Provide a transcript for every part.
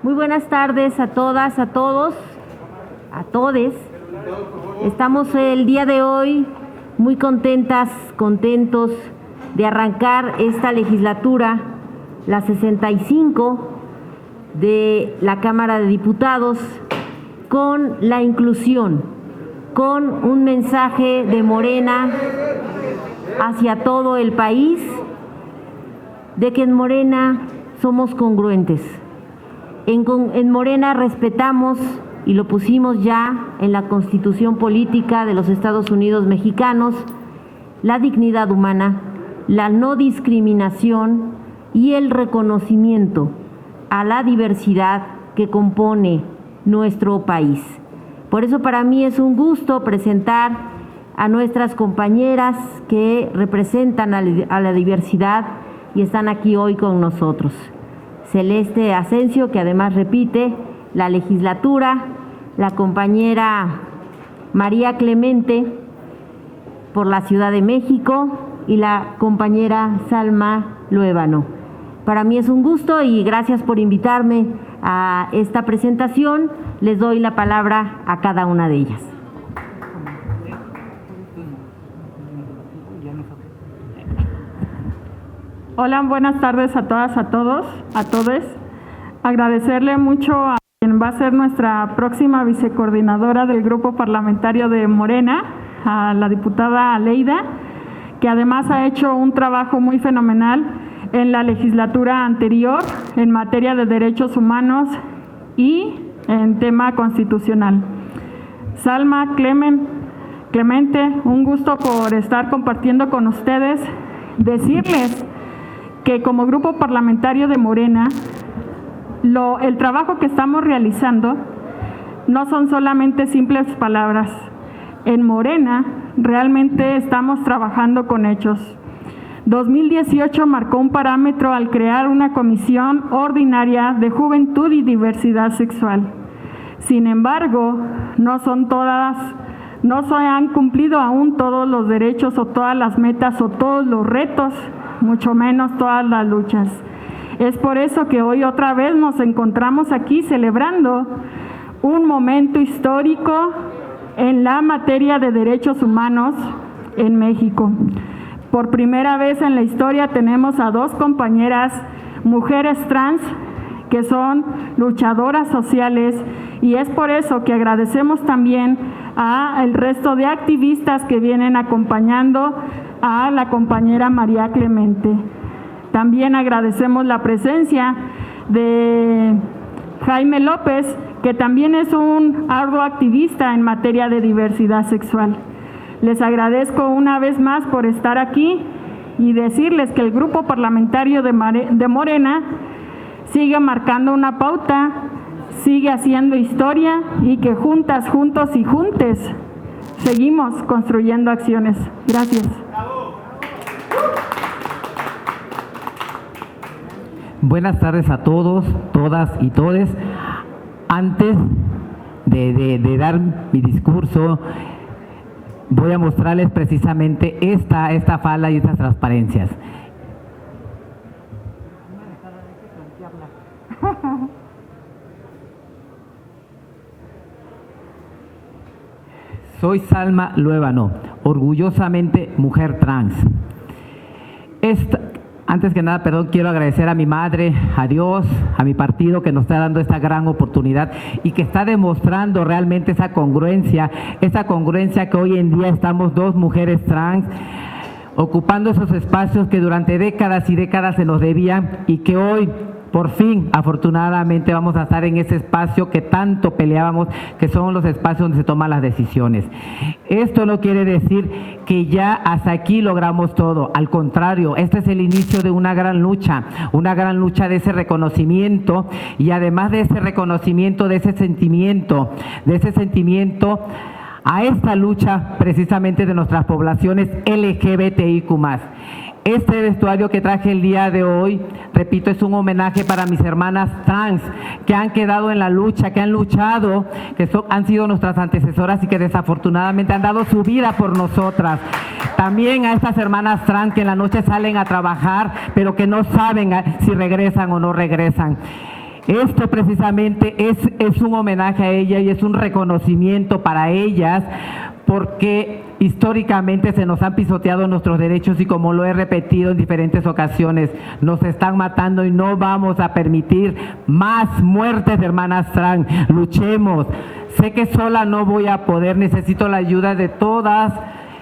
Muy buenas tardes a todas, a todos, a todes. Estamos el día de hoy muy contentas, contentos de arrancar esta legislatura, la 65 de la Cámara de Diputados, con la inclusión, con un mensaje de Morena hacia todo el país, de que en Morena somos congruentes. En Morena respetamos, y lo pusimos ya en la Constitución Política de los Estados Unidos Mexicanos, la dignidad humana, la no discriminación y el reconocimiento a la diversidad que compone nuestro país. Por eso para mí es un gusto presentar a nuestras compañeras que representan a la diversidad y están aquí hoy con nosotros. Celeste Asensio, que además repite la legislatura, la compañera María Clemente por la Ciudad de México y la compañera Salma Luébano. Para mí es un gusto y gracias por invitarme a esta presentación. Les doy la palabra a cada una de ellas. Hola, buenas tardes a todas, a todos, a todes. Agradecerle mucho a quien va a ser nuestra próxima vicecoordinadora del Grupo Parlamentario de Morena, a la diputada Aleida, que además ha hecho un trabajo muy fenomenal en la legislatura anterior en materia de derechos humanos y en tema constitucional. Salma, Clemente, un gusto por estar compartiendo con ustedes. Decirles que como grupo parlamentario de Morena, el trabajo que estamos realizando no son solamente simples palabras. En Morena realmente estamos trabajando con hechos. 2018 marcó un parámetro al crear una comisión ordinaria de juventud y diversidad sexual. Sin embargo, no se han cumplido aún todos los derechos o todas las metas o todos los retos, mucho menos todas las luchas. Es por eso que hoy otra vez nos encontramos aquí celebrando un momento histórico en la materia de derechos humanos en México. Por primera vez en la historia tenemos a dos compañeras mujeres trans que son luchadoras sociales, y es por eso que agradecemos también al resto de activistas que vienen acompañando a la compañera María Clemente. También agradecemos la presencia de Jaime López, que también es un arduo activista en materia de diversidad sexual. Les agradezco una vez más por estar aquí y decirles que el Grupo Parlamentario de Morena sigue marcando una pauta, sigue haciendo historia y que juntas, juntos y juntes seguimos construyendo acciones. Gracias. Buenas tardes a todos, todas y todes. Antes de dar mi discurso, voy a mostrarles precisamente esta falda y estas transparencias. Soy Salma Luébano, orgullosamente mujer trans. Antes que nada, quiero agradecer a mi madre, a Dios, a mi partido que nos está dando esta gran oportunidad y que está demostrando realmente esa congruencia que hoy en día estamos dos mujeres trans ocupando esos espacios que durante décadas y décadas se nos debían y que hoy, por fin, afortunadamente, vamos a estar en ese espacio que tanto peleábamos, que son los espacios donde se toman las decisiones. Esto no quiere decir que ya hasta aquí logramos todo. Al contrario, este es el inicio de una gran lucha de ese reconocimiento y además de ese reconocimiento, de ese sentimiento a esta lucha precisamente de nuestras poblaciones LGBTIQ+. Este vestuario que traje el día de hoy, repito, es un homenaje para mis hermanas trans que han quedado en la lucha, que han luchado, han sido nuestras antecesoras y que desafortunadamente han dado su vida por nosotras. También a estas hermanas trans que en la noche salen a trabajar, pero que no saben si regresan o no regresan. Esto precisamente es un homenaje a ella y es un reconocimiento para ellas, porque históricamente se nos han pisoteado nuestros derechos y, como lo he repetido en diferentes ocasiones, nos están matando y no vamos a permitir más muertes de hermanas trans. Luchemos. Sé que sola no voy a poder, necesito la ayuda de todas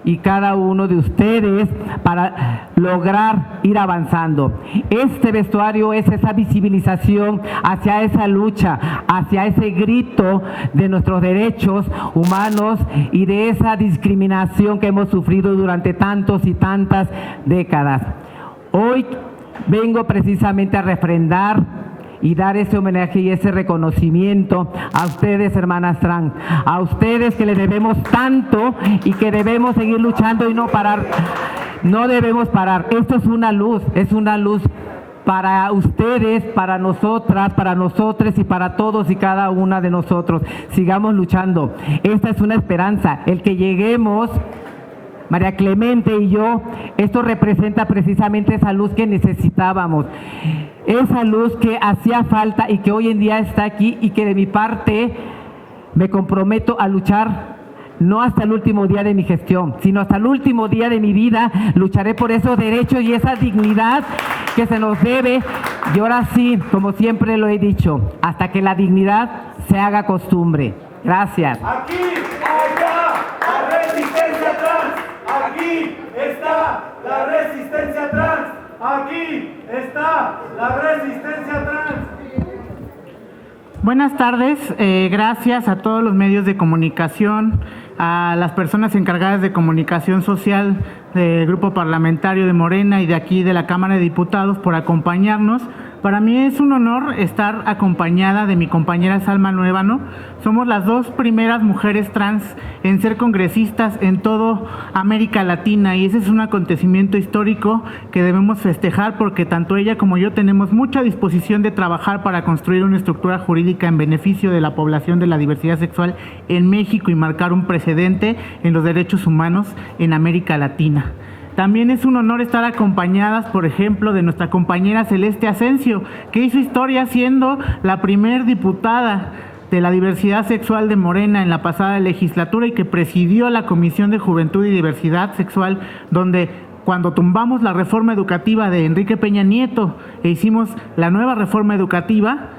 y cada uno de ustedes para lograr ir avanzando. Este vestuario es esa visibilización hacia esa lucha, hacia ese grito de nuestros derechos humanos y de esa discriminación que hemos sufrido durante tantos y tantas décadas. Hoy vengo precisamente a refrendar y dar ese homenaje y ese reconocimiento a ustedes, hermanas trans, a ustedes que les debemos tanto y que debemos seguir luchando y no parar. No debemos parar. Esto es una luz para ustedes, para nosotras, para nosotros y para todos y cada una de nosotros. Sigamos luchando. Esta es una esperanza. El que lleguemos, María Clemente y yo, esto representa precisamente esa luz que necesitábamos, esa luz que hacía falta y que hoy en día está aquí, y que de mi parte me comprometo a luchar, no hasta el último día de mi gestión, sino hasta el último día de mi vida. Lucharé por esos derechos y esa dignidad que se nos debe, y ahora sí, como siempre lo he dicho, hasta que la dignidad se haga costumbre. Gracias. Aquí está la resistencia trans. Aquí está la resistencia trans. Aquí está la resistencia trans. Buenas tardes, gracias a todos los medios de comunicación, a las personas encargadas de comunicación social del Grupo Parlamentario de Morena y de aquí de la Cámara de Diputados por acompañarnos. Para mí es un honor estar acompañada de mi compañera Salma Nuévano. Somos las dos primeras mujeres trans en ser congresistas en toda América Latina, y ese es un acontecimiento histórico que debemos festejar, porque tanto ella como yo tenemos mucha disposición de trabajar para construir una estructura jurídica en beneficio de la población de la diversidad sexual en México y marcar un precedente en los derechos humanos en América Latina. También es un honor estar acompañadas, por ejemplo, de nuestra compañera Celeste Asensio, que hizo historia siendo la primer diputada de la diversidad sexual de Morena en la pasada legislatura y que presidió la Comisión de Juventud y Diversidad Sexual, donde cuando tumbamos la reforma educativa de Enrique Peña Nieto e hicimos la nueva reforma educativa,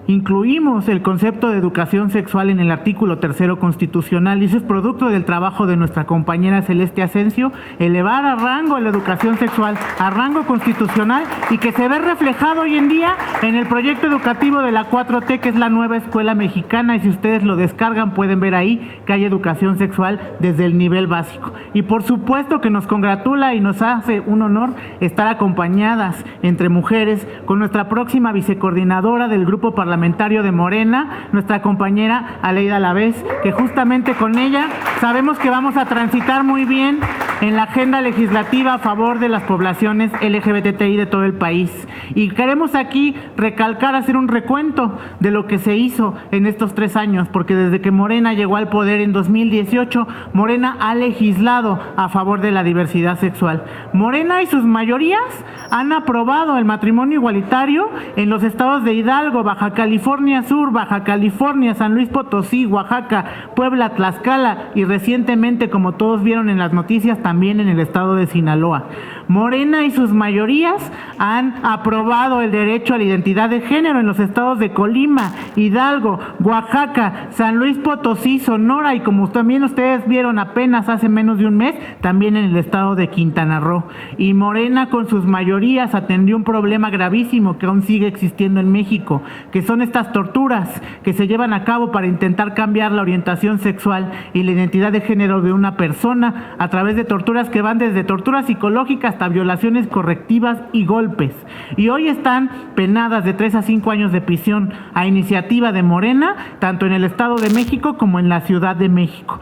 incluimos el concepto de educación sexual en el artículo 3 constitucional, y eso es producto del trabajo de nuestra compañera Celeste Asensio, elevar a rango la educación sexual, a rango constitucional, y que se ve reflejado hoy en día en el proyecto educativo de la 4T, que es la nueva escuela mexicana, y si ustedes lo descargan pueden ver ahí que hay educación sexual desde el nivel básico. Y por supuesto que nos congratula y nos hace un honor estar acompañadas entre mujeres con nuestra próxima vicecoordinadora del Grupo Parlamentario de Morena, nuestra compañera Aleida Alavés, que justamente con ella sabemos que vamos a transitar muy bien en la agenda legislativa a favor de las poblaciones LGBTI de todo el país. Y queremos aquí recalcar, hacer un recuento de lo que se hizo en estos 3 años, porque desde que Morena llegó al poder en 2018, Morena ha legislado a favor de la diversidad sexual. Morena y sus mayorías han aprobado el matrimonio igualitario en los estados de Hidalgo, Baja California Sur, Baja California, San Luis Potosí, Oaxaca, Puebla, Tlaxcala y recientemente, como todos vieron en las noticias, también en el estado de Sinaloa. Morena y sus mayorías han aprobado el derecho a la identidad de género en los estados de Colima, Hidalgo, Oaxaca, San Luis Potosí, Sonora y, como también ustedes vieron apenas hace menos de un mes, también en el estado de Quintana Roo. Y Morena con sus mayorías atendió un problema gravísimo que aún sigue existiendo en México, que son estas torturas que se llevan a cabo para intentar cambiar la orientación sexual y la identidad de género de una persona a través de torturas que van desde torturas psicológicas hasta violaciones correctivas y golpes. Y hoy están penadas de 3 a 5 años de prisión a iniciativa de Morena, tanto en el Estado de México como en la Ciudad de México.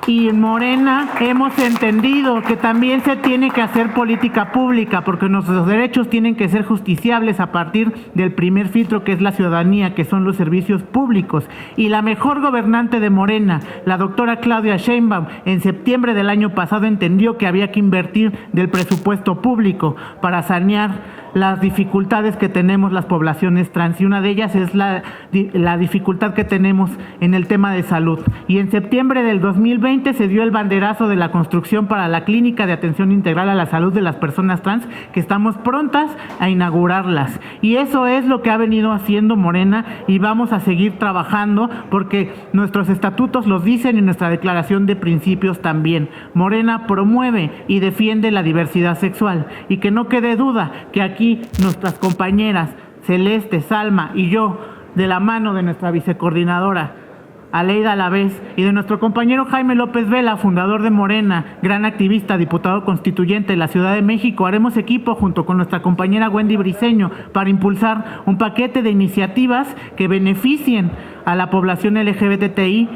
Y en Morena hemos entendido que también se tiene que hacer política pública, porque nuestros derechos tienen que ser justiciables a partir del primer filtro, que es la ciudadanía, que son los servicios públicos. Y la mejor gobernante de Morena, la doctora Claudia Sheinbaum, en septiembre del año pasado entendió que había que invertir del presupuesto público para sanear las dificultades que tenemos las poblaciones trans, y una de ellas es la dificultad que tenemos en el tema de salud. Y en septiembre del 2020 se dio el banderazo de la construcción para la Clínica de Atención Integral a la Salud de las Personas Trans, que estamos prontas a inaugurarlas. Y eso es lo que ha venido haciendo Morena, y vamos a seguir trabajando porque nuestros estatutos los dicen y nuestra declaración de principios también. Morena promueve y defiende la diversidad sexual, y que no quede duda que aquí nuestras compañeras Celeste, Salma y yo, de la mano de nuestra vicecoordinadora Aleida Alavés y de nuestro compañero Jaime López Vela, fundador de Morena, gran activista, diputado constituyente de la Ciudad de México, haremos equipo junto con nuestra compañera Wendy Briceño para impulsar un paquete de iniciativas que beneficien a la población LGBTI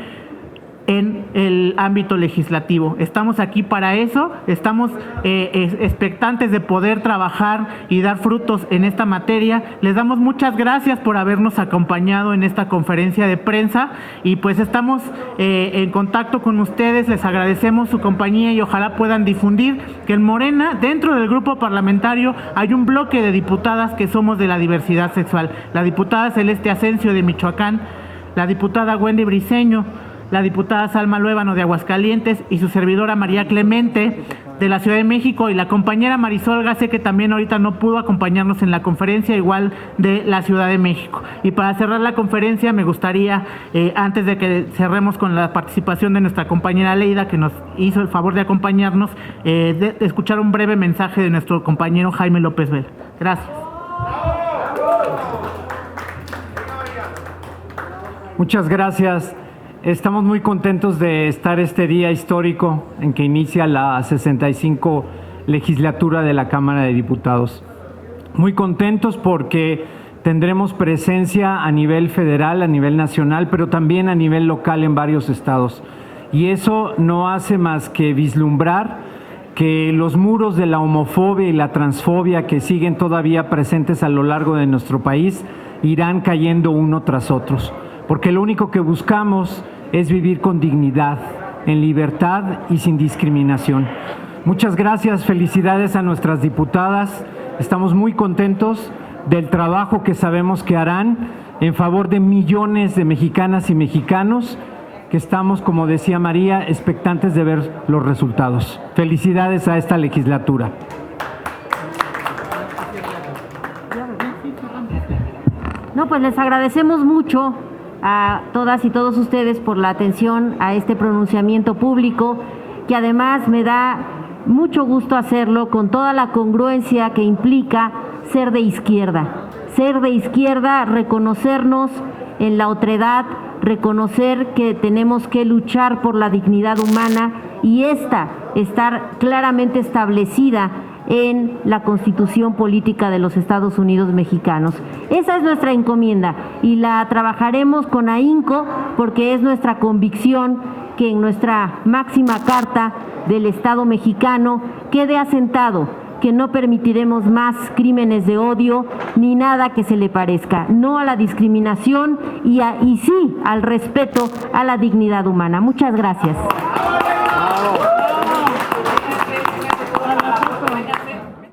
en el ámbito legislativo. Estamos aquí para eso, estamos expectantes de poder trabajar y dar frutos en esta materia. Les damos muchas gracias por habernos acompañado en esta conferencia de prensa, y pues estamos en contacto con ustedes, les agradecemos su compañía y ojalá puedan difundir que en Morena, dentro del grupo parlamentario, hay un bloque de diputadas que somos de la diversidad sexual. La diputada Celeste Asensio de Michoacán, la diputada Wendy Briceño, la diputada Salma Luébano de Aguascalientes y su servidora María Clemente de la Ciudad de México, y la compañera Marisol Gase, que también ahorita no pudo acompañarnos en la conferencia, igual de la Ciudad de México. Y para cerrar la conferencia me gustaría, antes de que cerremos con la participación de nuestra compañera Leida, que nos hizo el favor de acompañarnos, de escuchar un breve mensaje de nuestro compañero Jaime López Vela. Gracias. Muchas gracias. Estamos muy contentos de estar este día histórico en que inicia la 65 legislatura de la Cámara de Diputados. Muy contentos porque tendremos presencia a nivel federal, a nivel nacional, pero también a nivel local en varios estados. Y eso no hace más que vislumbrar que los muros de la homofobia y la transfobia que siguen todavía presentes a lo largo de nuestro país irán cayendo uno tras otro. Porque lo único que buscamos es vivir con dignidad, en libertad y sin discriminación. Muchas gracias, felicidades a nuestras diputadas. Estamos muy contentos del trabajo que sabemos que harán en favor de millones de mexicanas y mexicanos, que estamos, como decía María, expectantes de ver los resultados. Felicidades a esta legislatura. No, pues les agradecemos mucho a todas y todos ustedes por la atención a este pronunciamiento público, que además me da mucho gusto hacerlo con toda la congruencia que implica ser de izquierda. Ser de izquierda, reconocernos en la otredad, reconocer que tenemos que luchar por la dignidad humana, y esta estar claramente establecida en la Constitución Política de los Estados Unidos Mexicanos. Esa es nuestra encomienda y la trabajaremos con ahínco, porque es nuestra convicción que en nuestra máxima carta del Estado mexicano quede asentado que no permitiremos más crímenes de odio ni nada que se le parezca, no a la discriminación y sí al respeto a la dignidad humana. Muchas gracias.